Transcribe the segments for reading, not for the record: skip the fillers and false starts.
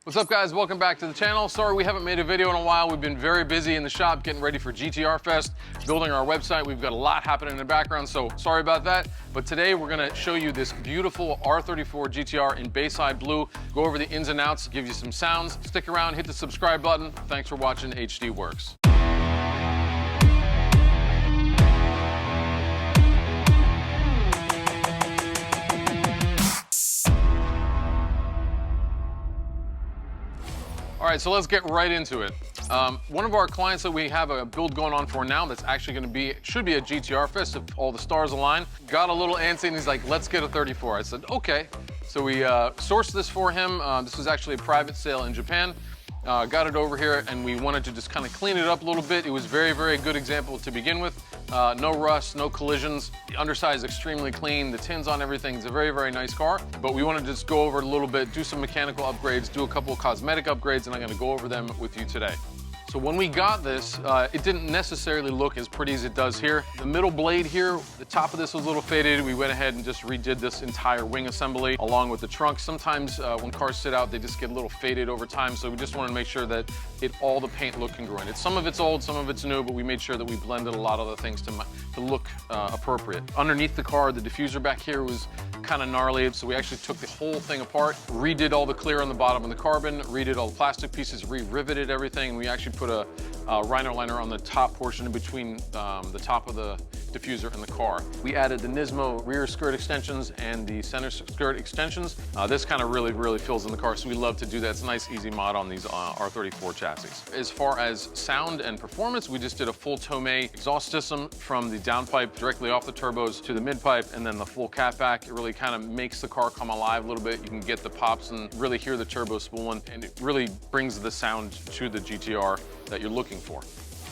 What's up, guys? Welcome back to the channel. Sorry we haven't made a video in a while. We've been very busy in the shop getting ready for GTR Fest, building our website. We've got a lot happening in the background, so sorry about that. But today we're gonna show you this beautiful R34 GTR in Bayside blue, go over the ins and outs, give you some sounds. Stick around, hit the subscribe button. Thanks for watching HD Works. All right, so let's get right into it. One of our clients that we have a build going on for now that's actually should be a GTR Fest if all the stars align, got a little antsy and he's like, let's get a 34. I said, okay. So we sourced this for him. This was actually a private sale in Japan. Got it over here and we wanted to just kind of clean it up a little bit. It was very, very good example to begin with. No rust, no collisions. The underside is extremely clean. The tins on everything. It's a very, very nice car. But we want to just go over it a little bit, do some mechanical upgrades, do a couple of cosmetic upgrades, and I'm going to go over them with you today. So when we got this, it didn't necessarily look as pretty as it does here. The middle blade here, the top of this was a little faded. We went ahead and just redid this entire wing assembly along with the trunk. Sometimes when cars sit out, they just get a little faded over time. So we just wanted to make sure that all the paint looked congruent. Some of it's old, some of it's new, but we made sure that we blended a lot of the things to look appropriate. Underneath the car, the diffuser back here was kind of gnarly, so we actually took the whole thing apart, redid all the clear on the bottom of the carbon, redid all the plastic pieces, re-riveted everything, and we actually put a rhino liner on the top portion in between the top of the diffuser and the car. We added the Nismo rear skirt extensions and the center skirt extensions. This kind of really fills in the car, so we love to do that. It's a nice, easy mod on these R34 chassis. As far as sound and performance, we just did a full Tomei exhaust system from the downpipe directly off the turbos to the midpipe, and then the full catback. It really kind of makes the car come alive a little bit. You can get the pops and really hear the turbo spooling, and it really brings the sound to the GTR that you're looking for.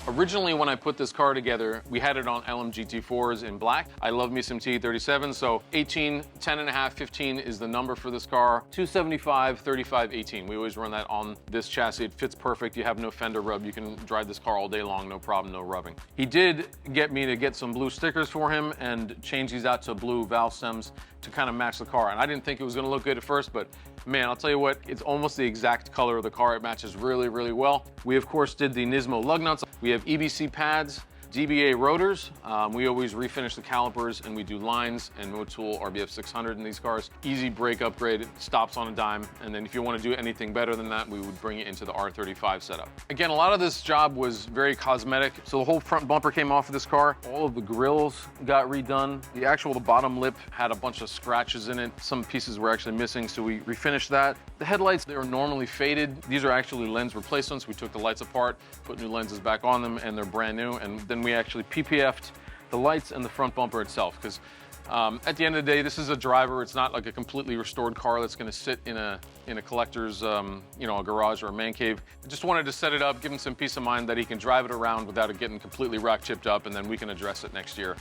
Originally, when I put this car together, we had it on LM GT4s in black. I love me some TE-37s, so 18, 10.5, 15 is the number for this car. 275, 35, 18. We always run that on this chassis. It fits perfect. You have no fender rub. You can drive this car all day long, no problem, no rubbing. He did get me to get some blue stickers for him and change these out to blue valve stems to kind of match the car. And I didn't think it was gonna look good at first, but man, I'll tell you what, it's almost the exact color of the car. It matches really well. We, of course, did the Nismo lug nuts. We have EBC pads, DBA rotors. We always refinish the calipers and we do lines and Motul RBF 600 in these cars. Easy brake upgrade, it stops on a dime. And then if you want to do anything better than that, we would bring it into the R35 setup. Again, a lot of this job was very cosmetic. So the whole front bumper came off of this car. All of the grills got redone. The bottom lip had a bunch of scratches in it. Some pieces were actually missing, so we refinished that. The headlights, they were normally faded. These are actually lens replacements. We took the lights apart, put new lenses back on them, and they're brand new. And then we actually PPF'd the lights and the front bumper itself, because at the end of the day, this is a driver. It's not like a completely restored car that's going to sit in a collector's a garage or a man cave. I just wanted to set it up, give him some peace of mind that he can drive it around without it getting completely rock chipped up, and then we can address it next year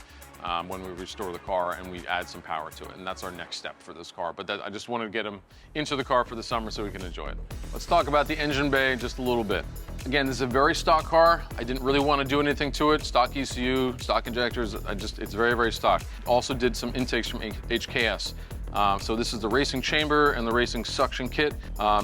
when we restore the car and we add some power to it. And that's our next step for this car. But I just wanted to get him into the car for the summer so we can enjoy it. Let's talk about the engine bay just a little bit. Again, this is a very stock car. I didn't really want to do anything to it. Stock ECU, stock injectors, it's very stock. Also did some intakes from HKS. So this is the racing chamber and the racing suction kit.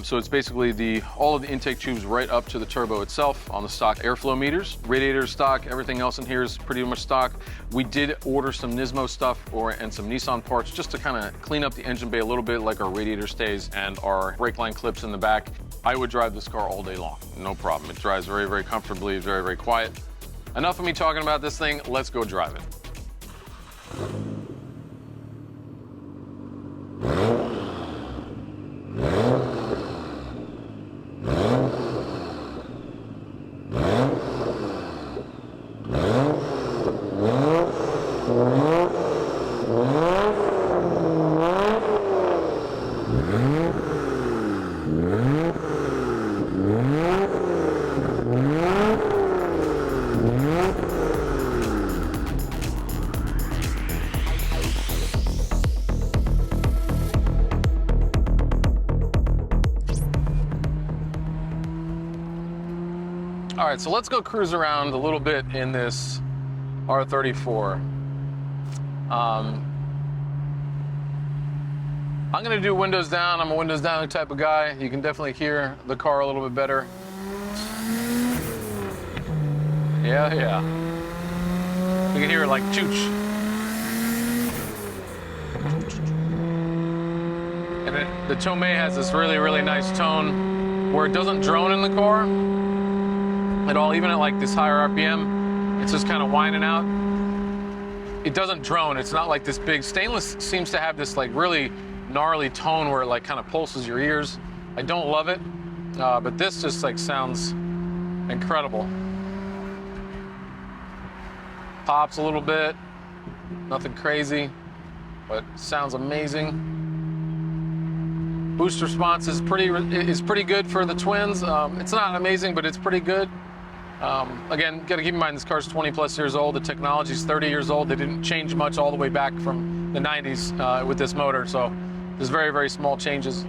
So it's basically all of the intake tubes right up to the turbo itself on the stock airflow meters. Radiator stock, everything else in here is pretty much stock. We did order some Nismo stuff and some Nissan parts just to kind of clean up the engine bay a little bit, like our radiator stays and our brake line clips in the back. I would drive this car all day long, no problem. It drives very comfortably, very quiet. Enough of me talking about this thing, let's go drive it. All right, so let's go cruise around a little bit in this R34. I'm gonna do windows down. I'm a windows down type of guy. You can definitely hear the car a little bit better. Yeah, yeah. You can hear it like chooch. And the Tomei has this really, really nice tone where it doesn't drone in the car at all, even at like this higher RPM. It's just kind of whining out. It doesn't drone. It's not like this big. Stainless seems to have this like really gnarly tone where it like kind of pulses your ears. I don't love it, but this just like sounds incredible. Pops a little bit, nothing crazy, but sounds amazing. Boost response is pretty good for the twins. It's not amazing, but it's pretty good. Again, got to keep in mind this car's 20 plus years old. The technology's 30 years old. They didn't change much all the way back from the 90s with this motor, so there's very, very small changes.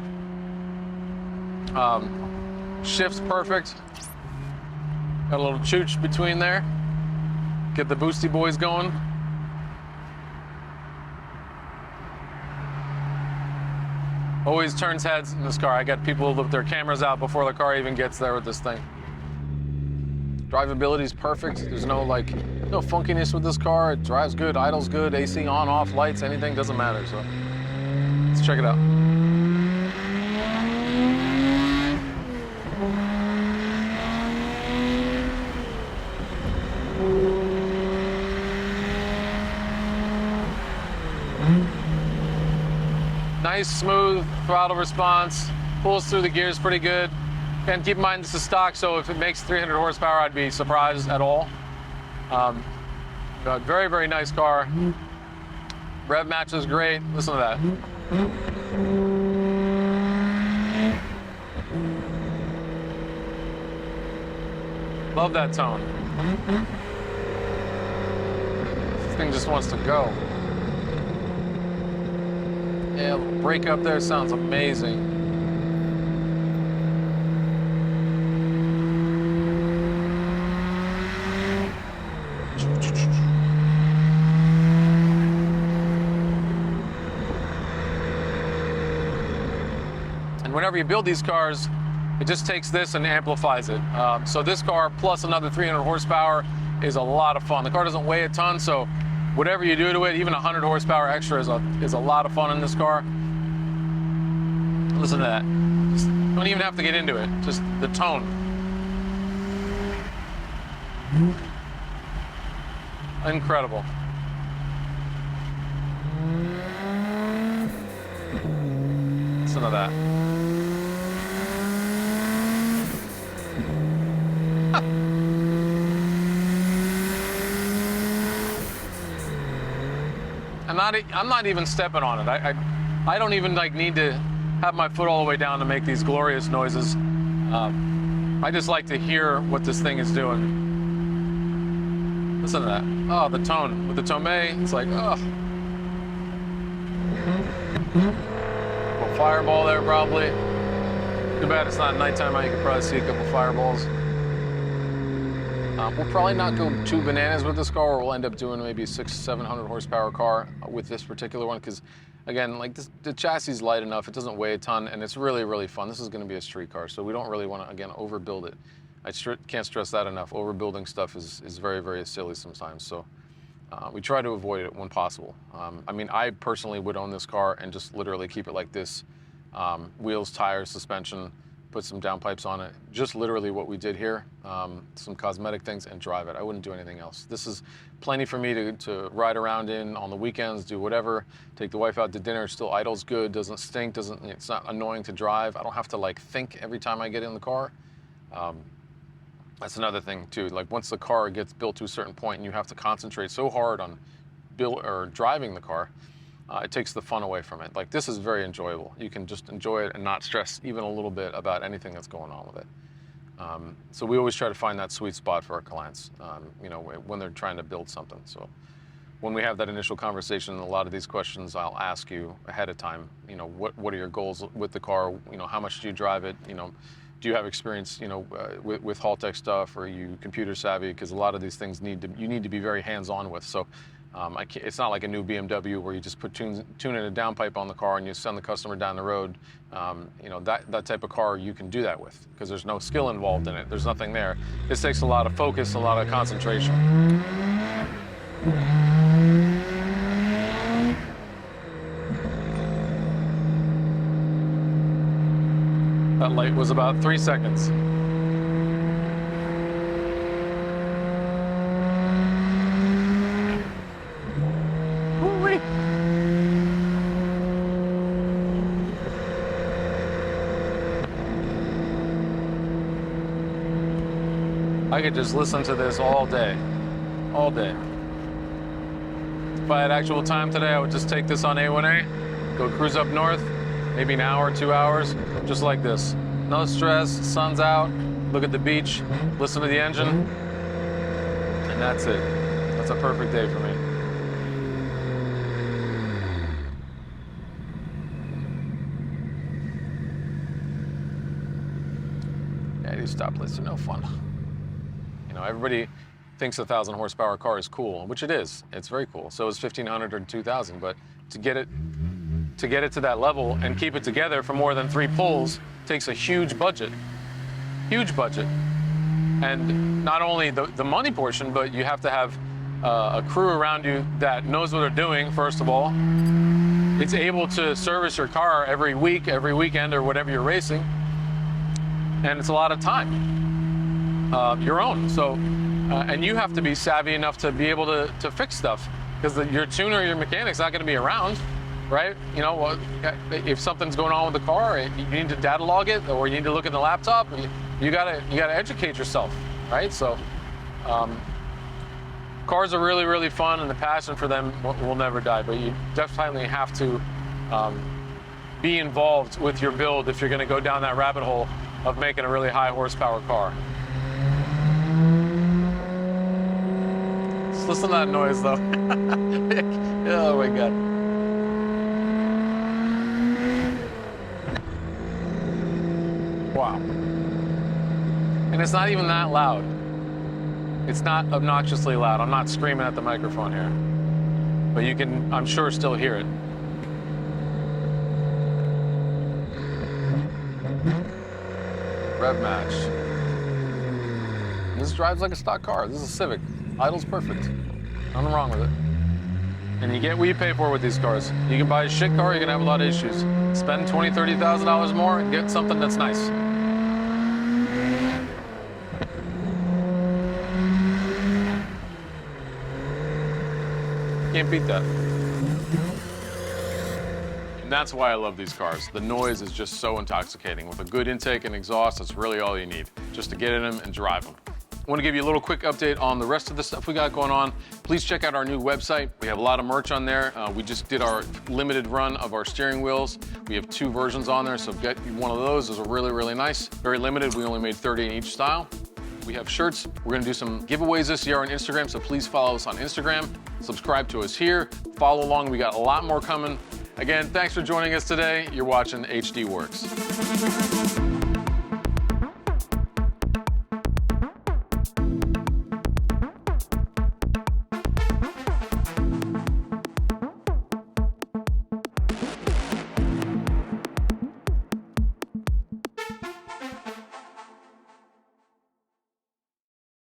Shift's perfect. Got a little chooch between there. Get the boosty boys going. Always turns heads in this car. I got people with their cameras out before the car even gets there with this thing. Drivability is perfect. There's no funkiness with this car. It drives good, idles good, AC on, off, lights, anything, doesn't matter. So let's check it out. Nice, smooth throttle response. Pulls through the gears pretty good. And keep in mind this is stock, so if it makes 300 horsepower, I'd be surprised at all. Very, very nice car. Rev match is great. Listen to that. Love that tone. This thing just wants to go. Yeah, brake up there sounds amazing. And whenever you build these cars, it just takes this and amplifies it. So this car plus another 300 horsepower is a lot of fun. The car doesn't weigh a ton, so whatever you do to it, even 100 horsepower extra is a lot of fun in this car. Listen to that. Just don't even have to get into it. Just the tone. Incredible. Listen to that. I'm not even stepping on it. I don't even need to have my foot all the way down to make these glorious noises. I just like to hear what this thing is doing. Listen to that. Oh, the tone with the Tomei. It's like, oh. Little fireball there probably. Too bad it's not nighttime out. You can probably see a couple fireballs. We'll probably not go too bananas with this car, or we'll end up doing maybe a 600-700 horsepower car with this particular one, because again, the chassis is light enough, it doesn't weigh a ton, and it's really, really fun. This is going to be a street car, so we don't really want to, again, overbuild it. I can't stress that enough. Overbuilding stuff is very, very silly sometimes, so we try to avoid it when possible. I mean, I personally would own this car and just literally keep it like this. Wheels, tires, suspension, put some downpipes on it, just literally what we did here, some cosmetic things, and drive it. I wouldn't do anything else. This is plenty for me to ride around in on the weekends, do whatever, take the wife out to dinner, still idles good, doesn't stink, it's not annoying to drive. I don't have to think every time I get in the car. That's another thing too. Once the car gets built to a certain point and you have to concentrate so hard on driving the car, it takes the fun away from it. This is very enjoyable. You can just enjoy it and not stress even a little bit about anything that's going on with it. So we always try to find that sweet spot for our clients, when they're trying to build something. So when we have that initial conversation, a lot of these questions I'll ask you ahead of time. What are your goals with the car? How much do you drive it? Do you have experience, with Haltech stuff? Or are you computer savvy? Because a lot of these things you need to be very hands-on with. So It's not like a new BMW where you just tune in a downpipe on the car and you send the customer down the road. You know, that type of car you can do that with because there's no skill involved in it. There's nothing there. This takes a lot of focus, a lot of concentration. That light was about 3 seconds. I could just listen to this all day, all day. If I had actual time today, I would just take this on A1A, go cruise up north, maybe an hour, 2 hours, just like this. No stress, sun's out, look at the beach, listen to the engine, and that's it. That's a perfect day for me. Yeah, these stoplights are no fun. You know, everybody thinks a 1,000 horsepower car is cool, which it is. It's very cool. So is 1,500 or 2,000, but to get it to that level and keep it together for more than 3 pulls takes a huge budget. Huge budget. And not only the money portion, but you have to have a crew around you that knows what they're doing, first of all. It's able to service your car every week, every weekend, or whatever you're racing. And it's a lot of time. Your own. So, and you have to be savvy enough to be able to fix stuff because your tuner, your mechanic's not going to be around, right? You know, if something's going on with the car, you need to data log it, or you need to look at the laptop. You gotta educate yourself, right? So, cars are really, really fun, and the passion for them will never die. But you definitely have to be involved with your build if you're going to go down that rabbit hole of making a really high horsepower car. Just listen to that noise, though. Oh my God. Wow. And it's not even that loud. It's not obnoxiously loud. I'm not screaming at the microphone here. But you can, I'm sure, still hear it. Rev match. This drives like a stock car. This is a Civic. Idle's perfect. Nothing wrong with it. And you get what you pay for with these cars. You can buy a shit car, you're gonna have a lot of issues. Spend $20,000, $30,000 more and get something that's nice. Can't beat that. And that's why I love these cars. The noise is just so intoxicating. With a good intake and exhaust, that's really all you need, just to get in them and drive them. I want to give you a little quick update on the rest of the stuff we got going on. Please check out our new website. We have a lot of merch on there. We just did our limited run of our steering wheels. We have 2 versions on there, so get one of those. Those are really, really nice. Very limited. We only made 30 in each style. We have shirts. We're going to do some giveaways this year on Instagram, so please follow us on Instagram. Subscribe to us here. Follow along. We got a lot more coming. Again, thanks for joining us today. You're watching HD Works.